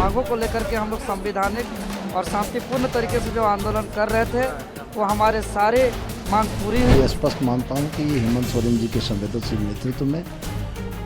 मांगों को लेकर के हम लोग संवैधानिक और शांतिपूर्ण तरीके से जो आंदोलन कर रहे थे वो हमारे सारे मांग पूरी हुई। स्पष्ट मानता हूं कि हेमंत सोरेन जी के संवेदनशील नेतृत्व में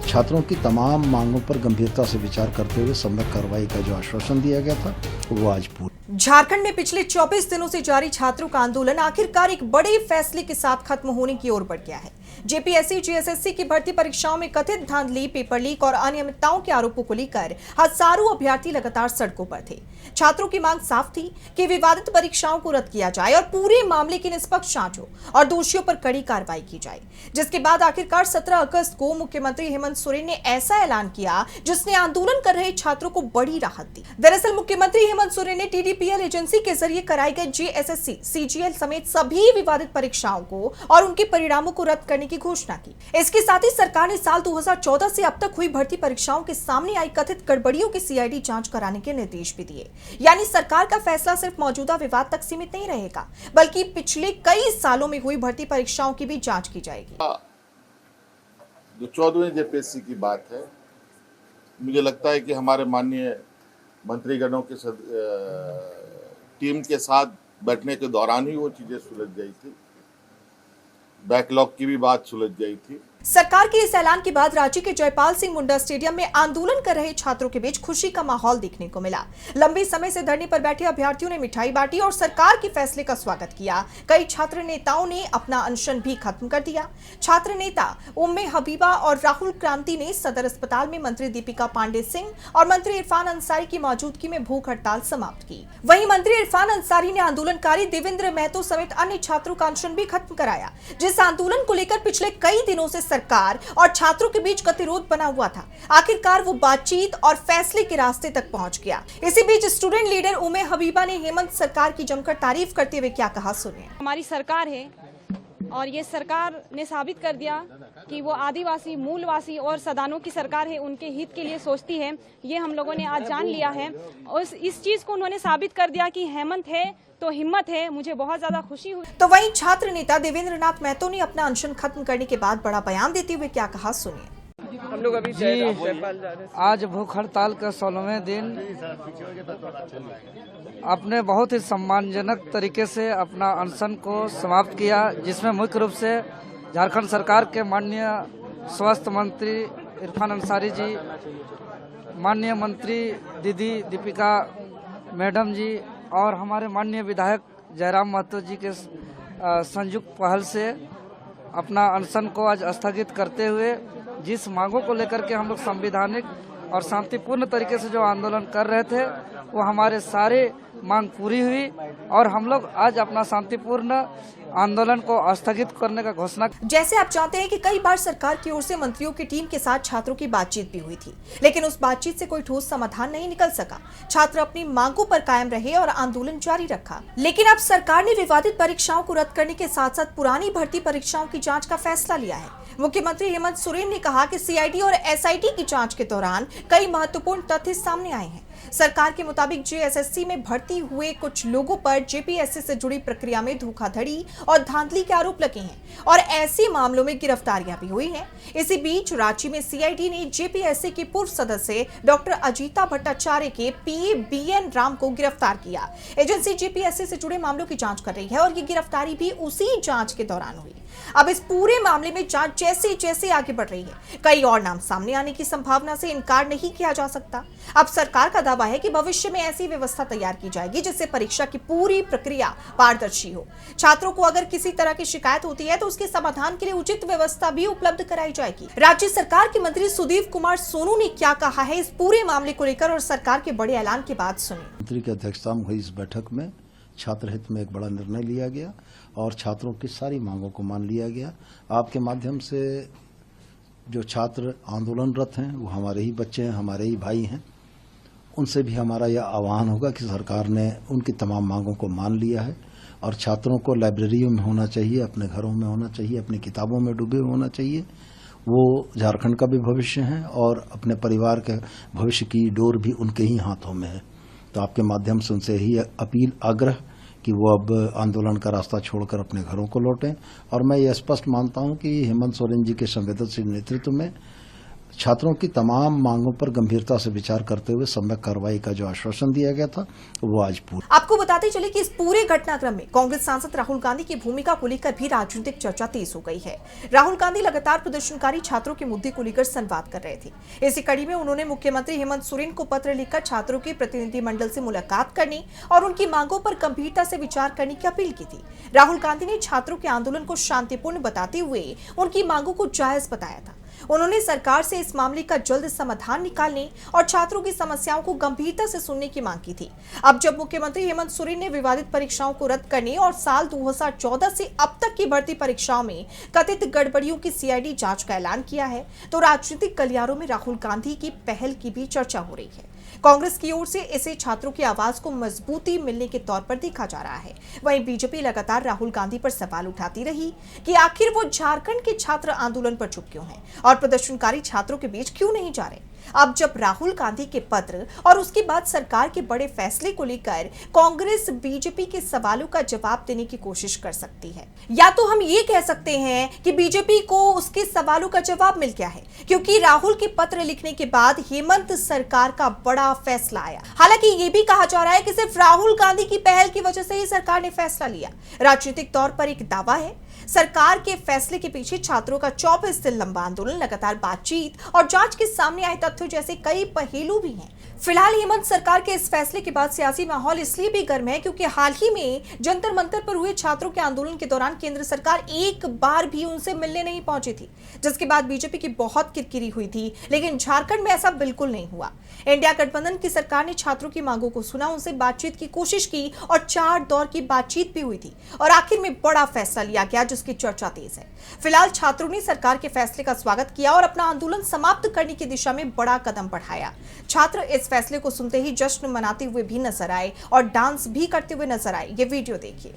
छात्रों की तमाम मांगों पर गंभीरता से विचार करते हुए सम्यक कार्रवाई का जो आश्वासन दिया गया था वो आज पूरा। झारखंड में पिछले 24 दिनों से जारी छात्रों का आंदोलन आखिरकार एक बड़े फैसले के साथ खत्म होने की ओर बढ़ गया है। जेपीएससी जीएसएससी की भर्ती परीक्षाओं में कथित धांधली, पेपर लीक और अनियमितताओं के आरोपों को लेकर हजारों अभ्यर्थी लगातार सड़कों पर थे। छात्रों की मांग साफ थी कि विवादित परीक्षाओं को रद्द किया जाए और पूरे मामले की निष्पक्ष जांच हो और दोषियों पर कड़ी कार्रवाई की जाए। जिसके बाद आखिरकार 17 अगस्त को मुख्यमंत्री हेमंत सोरेन ने ऐसा ऐलान किया जिसने आंदोलन कर रहे छात्रों को बड़ी राहत दी। दरअसल मुख्यमंत्री हेमंत सोरेन ने टीडीपीएल एजेंसी के जरिए कराई गई जेएसएससी, सीजीएल समेत सभी विवादित परीक्षाओं को और उनके परिणामों को रद्द करने की घोषणा की। इसके साथ ही सरकार ने साल 2014 से अब तक हुई भर्ती परीक्षाओं के सामने आई कथित गड़बड़ियों की सीआईडी जांच कराने के निर्देश भी दिए। यानी सरकार का फैसला सिर्फ मौजूदा विवाद तक सीमित नहीं रहेगा, बल्कि पिछले कई सालों में हुई भर्ती परीक्षाओं की भी जांच की जाएगी। जो 14वीं जेपीएससी की बात है, मुझे लगता है कि हमारे माननीय मंत्रीगणों के टीम के साथ बैठने के दौरान ही वो चीजें सुलझ गई थी। बैकलॉग की भी बात सुलझ गई थी। सरकार के इस ऐलान के बाद रांची के जयपाल सिंह मुंडा स्टेडियम में आंदोलन कर रहे छात्रों के बीच खुशी का माहौल देखने को मिला। लंबे समय से धरने पर बैठे अभ्यर्थियों ने मिठाई बांटी और सरकार के फैसले का स्वागत किया। कई छात्र नेताओं ने अपना अनशन भी खत्म कर दिया। छात्र नेता उम्मे हबीबा और राहुल क्रांति ने सदर अस्पताल में मंत्री दीपिका पांडे सिंह और मंत्री इरफान अंसारी की मौजूदगी में भूख हड़ताल समाप्त की। वहीं मंत्री इरफान अंसारी ने आंदोलनकारी देवेंद्र महतो समेत अन्य छात्रों का अनशन भी खत्म कराया। जिस आंदोलन को लेकर पिछले कई दिनों से सरकार और छात्रों के बीच गतिरोध बना हुआ था, आखिरकार वो बातचीत और फैसले के रास्ते तक पहुंच गया। इसी बीच स्टूडेंट लीडर उम्मे हबीबा ने हेमंत सरकार की जमकर तारीफ करते हुए क्या कहा, सुनिए। हमारी सरकार है और ये सरकार ने साबित कर दिया कि वो आदिवासी, मूलवासी और सदानों की सरकार है, उनके हित के लिए सोचती है। ये हम लोगों ने आज जान लिया है और इस चीज को उन्होंने साबित कर दिया कि हेमंत है तो हिम्मत है। मुझे बहुत ज्यादा खुशी हुई। तो वहीं छात्र नेता देवेंद्र नाथ महतो ने अपना अनशन खत्म करने के बाद बड़ा बयान देते हुए क्या कहा, सुनिए। हम लोग अभी आज भूख हड़ताल का 16वें दिन अपने बहुत ही सम्मानजनक तरीके से अपना अनशन को समाप्त किया, जिसमें मुख्य रूप से झारखंड सरकार के माननीय स्वास्थ्य मंत्री इरफान अंसारी जी, माननीय मंत्री दीदी दीपिका मैडम जी और हमारे माननीय विधायक जयराम महतो जी के संयुक्त पहल से अपना अनशन को आज स्थगित करते हुए जिस मांगों को लेकर के हम लोग संवैधानिक और शांतिपूर्ण तरीके से जो आंदोलन कर रहे थे वो हमारे सारे मांग पूरी हुई और हम लोग आज अपना शांतिपूर्ण आंदोलन को स्थगित करने का घोषणा। जैसे आप जानते हैं कि कई बार सरकार की ओर से मंत्रियों की टीम के साथ छात्रों की बातचीत भी हुई थी, लेकिन उस बातचीत से कोई ठोस समाधान नहीं निकल सका। छात्र अपनी मांगों पर कायम रहे और आंदोलन जारी रखा। लेकिन अब सरकार ने विवादित परीक्षाओं को रद्द करने के साथ साथ पुरानी भर्ती परीक्षाओं की जाँच का फैसला लिया है। मुख्यमंत्री हेमंत सोरेन ने कहा कि सीआईडी और एसआईटी की जांच के दौरान कई महत्वपूर्ण तथ्य सामने आए हैं। सरकार के मुताबिक जेएसएससी में भर्ती हुए कुछ लोगों पर जेपीएससी से जुड़ी प्रक्रिया में धोखाधड़ी और धांधली के आरोप लगे हैं और ऐसे मामलों में गिरफ्तारियां भी हुई हैं। इसी बीच रांची में सीआईडी ने जेपीएससी के पूर्व सदस्य डॉक्टर अजीता भट्टाचार्य के पीए बीएन राम को गिरफ्तार किया। एजेंसी जेपीएससी से जुड़े मामलों की जांच कर रही है और ये गिरफ्तारी भी उसी जांच के दौरान हुई। अब इस पूरे मामले में जांच जैसे जैसे आगे बढ़ रही है, कई और नाम सामने आने की संभावना से इनकार नहीं किया जा सकता। अब सरकार का दावा है कि भविष्य में ऐसी व्यवस्था तैयार की जाएगी जिससे परीक्षा की पूरी प्रक्रिया पारदर्शी हो। छात्रों को अगर किसी तरह की शिकायत होती है तो उसके समाधान के लिए उचित व्यवस्था भी उपलब्ध कराई जाएगी। राज्य सरकार के मंत्री सुदीप कुमार सोनू ने क्या कहा है इस पूरे मामले को लेकर और सरकार के बड़े ऐलान के बाद सुनिए। मंत्री की अध्यक्षता में हुई इस बैठक में छात्र हित में एक बड़ा निर्णय लिया गया और छात्रों की सारी मांगों को मान लिया गया। आपके माध्यम से जो छात्र आंदोलनरत हैं वो हमारे ही बच्चे हैं, हमारे ही भाई हैं, उनसे भी हमारा यह आह्वान होगा कि सरकार ने उनकी तमाम मांगों को मान लिया है और छात्रों को लाइब्रेरियों में होना चाहिए, अपने घरों में होना चाहिए, अपनी किताबों में डूबे होना चाहिए। वो झारखंड का भी भविष्य है और अपने परिवार के भविष्य की डोर भी उनके ही हाथों में है। तो आपके माध्यम से उनसे ही अपील, आग्रह कि वो अब आंदोलन का रास्ता छोड़कर अपने घरों को लौटें। और मैं ये स्पष्ट मानता हूं कि हेमंत सोरेन जी के संवेदनशील नेतृत्व में छात्रों की तमाम मांगों पर गंभीरता से विचार करते हुए सम्यक कार्रवाई का जो आश्वासन दिया गया था वो आज पूरा। आपको बताते चले कि इस पूरे घटनाक्रम में कांग्रेस सांसद राहुल गांधी की भूमिका को लेकर भी राजनीतिक चर्चा तेज हो गई है। राहुल गांधी लगातार प्रदर्शनकारी छात्रों के मुद्दे को लेकर संवाद कर रहे थे। इसी कड़ी में उन्होंने मुख्यमंत्री हेमंत सोरेन को पत्र लिखकर छात्रों के प्रतिनिधिमंडल से मुलाकात करने और उनकी मांगों पर गंभीरता से विचार करने की अपील की थी। राहुल गांधी ने छात्रों के आंदोलन को शांतिपूर्ण बताते हुए उनकी मांगों को जायज बताया था। उन्होंने सरकार से इस मामले का जल्द समाधान निकालने और छात्रों की समस्याओं को गंभीरता से सुनने की मांग की थी। अब जब मुख्यमंत्री हेमंत सोरेन ने विवादित परीक्षाओं को रद्द करने और साल 2014 से अब तक की भर्ती परीक्षाओं में कथित गड़बड़ियों की सीआईडी जांच का ऐलान किया है, तो राजनीतिक गलियारों में राहुल गांधी की पहल की भी चर्चा हो रही है। कांग्रेस की ओर से इसे छात्रों की आवाज को मजबूती मिलने के तौर पर देखा जा रहा है। वहीं बीजेपी लगातार राहुल गांधी पर सवाल उठाती रही कि आखिर वो झारखंड के छात्र आंदोलन पर चुप क्यों हैं और प्रदर्शनकारी छात्रों के बीच क्यों नहीं जा रहे। अब जब राहुल गांधी के पत्र और उसके बाद सरकार के बड़े फैसले को लेकर कांग्रेस बीजेपी के सवालों का जवाब देने की कोशिश कर सकती है, या तो हम ये कह सकते हैं कि बीजेपी को उसके सवालों का जवाब मिल गया है, क्योंकि राहुल के पत्र लिखने के बाद हेमंत सरकार का बड़ा फैसला आया। हालांकि ये भी कहा जा रहा है कि सिर्फ राहुल गांधी की पहल की वजह से ही सरकार ने फैसला लिया। राजनीतिक तौर पर एक दावा है, सरकार के फैसले के पीछे छात्रों का 24 दिन लंबा आंदोलन, लगातार बातचीत और जांच के सामने आए तथ्यों जैसे कई पहलू भी हैं। फिलहाल हेमंत सरकार के इस फैसले के बाद सियासी माहौल इसलिए भी गर्म है क्योंकि हाल ही में जंतर मंतर पर हुए छात्रों के आंदोलन के दौरान केंद्र सरकार एक बार भी उनसे मिलने नहीं पहुंची थी, जिसके बाद बीजेपी की बहुत किरकिरी हुई थी। लेकिन झारखंड में ऐसा बिल्कुल नहीं हुआ। इंडिया गठबंधन की सरकार ने छात्रों की मांगों को सुना, उनसे बातचीत की कोशिश की और 4 दौर की बातचीत भी हुई थी और आखिर में बड़ा फैसला लिया गया जिसकी चर्चा तेज है। फिलहाल छात्रों ने सरकार के फैसले का स्वागत किया और अपना आंदोलन समाप्त करने की दिशा में बड़ा कदम बढ़ाया। छात्र इस फैसले को सुनते ही जश्न मनाते हुए भी नजर आए और डांस भी करते हुए नजर आए। ये वीडियो देखिए।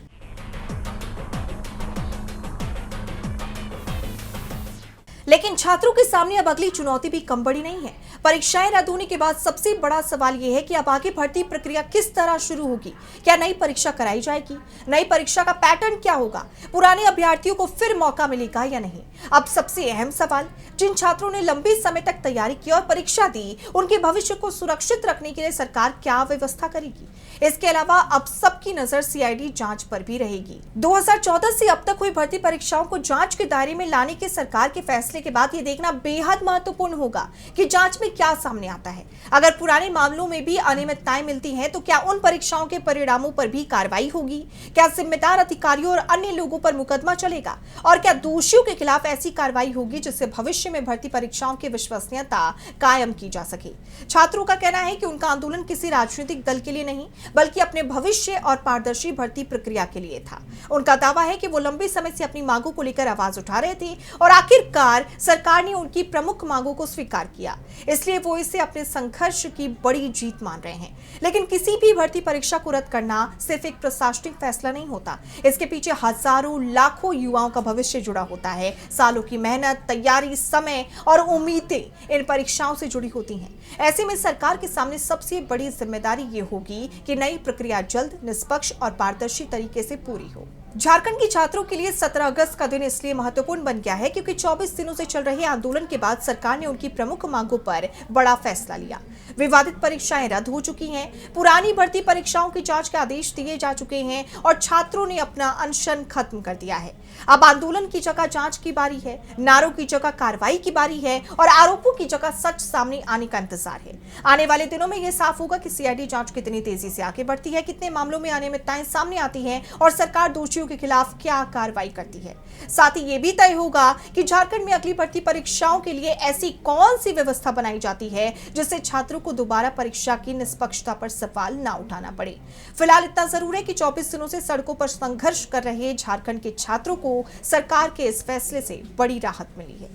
लेकिन छात्रों के सामने अब अगली चुनौती भी कम बड़ी नहीं है। परीक्षाएं रद्द होने के बाद सबसे बड़ा सवाल यह है कि अब आगे भर्ती प्रक्रिया किस तरह शुरू होगी। क्या नई परीक्षा कराई जाएगी? नई परीक्षा का पैटर्न क्या होगा? पुराने अभ्यर्थियों को फिर मौका मिलेगा या नहीं? अब सबसे अहम सवाल, जिन छात्रों ने लंबे समय तक तैयारी की और परीक्षा दी, उनके भविष्य को सुरक्षित रखने के लिए सरकार क्या व्यवस्था करेगी? इसके अलावा अब सबकी नजर सीआईडी जांच पर भी रहेगी। 2014 से अब तक हुई भर्ती परीक्षाओं को जांच के दायरे में लाने के सरकार के फैसले के बाद ये देखना बेहद महत्वपूर्ण होगा कि जांच में क्या सामने आता है। अगर पुराने मामलों में भी अनियमितताएं मिलती हैं, तो क्या उन परीक्षाओं के परिणामों पर भी कार्रवाई होगी? क्या जिम्मेदार अधिकारियों और अन्य लोगों पर मुकदमा चलेगा? और क्या दोषियों के खिलाफ ऐसी कार्रवाई होगी जिससे भविष्य में भर्ती परीक्षाओं की विश्वसनीयता कायम की जा सके? छात्रों का कहना है कि उनका आंदोलन किसी राजनीतिक दल के लिए नहीं, बल्कि अपने भविष्य और पारदर्शी भर्ती प्रक्रिया के लिए था। उनका दावा है कि वो लंबे समय से अपनी मांगों को लेकर आवाज उठा रहे थे और आखिरकार सरकार ने उनकी प्रमुख मांगों को स्वीकार किया, इसलिए वो इसे अपने संघर्ष की बड़ी जीत मान रहे हैं। लेकिन किसी भी भर्ती परीक्षा को रद्द करना सिर्फ एक प्रशासनिक फैसला नहीं होता, इसके पीछे हजारों लाखों युवाओं का भविष्य जुड़ा होता है। सालों की मेहनत, तैयारी, समय और उम्मीदें इन परीक्षाओं से जुड़ी होती हैं। ऐसे में सरकार के सामने सबसे बड़ी जिम्मेदारी ये होगी कि नई प्रक्रिया जल्द, निष्पक्ष और पारदर्शी तरीके से पूरी हो। झारखंड के छात्रों के लिए 17 अगस्त का दिन इसलिए महत्वपूर्ण बन गया है क्योंकि 24 दिनों से चल रहे आंदोलन के बाद सरकार ने उनकी प्रमुख मांगों पर बड़ा फैसला लिया। विवादित परीक्षाएं रद्द हो चुकी हैं, पुरानी भर्ती परीक्षाओं की जांच के आदेश दिए जा चुके हैं और छात्रों ने अपना अनशन खत्म कर दिया है। अब आंदोलन की जगह जांच की बारी है, नारों की जगह कार्रवाई की बारी है और आरोपों की जगह सच सामने आने का इंतजार है। आने वाले दिनों में यह साफ होगा कि सीआईडी जांच कितनी तेजी से आगे बढ़ती है, कितने मामलों में अनियमितताएं सामने आती हैं और सरकार दोषियों के खिलाफ क्या कार्रवाई करती है। साथ ही यह भी तय होगा कि झारखंड में अगली भर्ती परीक्षाओं के लिए ऐसी कौन सी व्यवस्था बनाई जाती है जिससे छात्रों को दोबारा परीक्षा की निष्पक्षता पर सवाल ना उठाना पड़े। फिलहाल इतना जरूर है कि 24 दिनों से सड़कों पर संघर्ष कर रहे झारखंड के छात्रों को सरकार के इस फैसले से बड़ी राहत मिली है।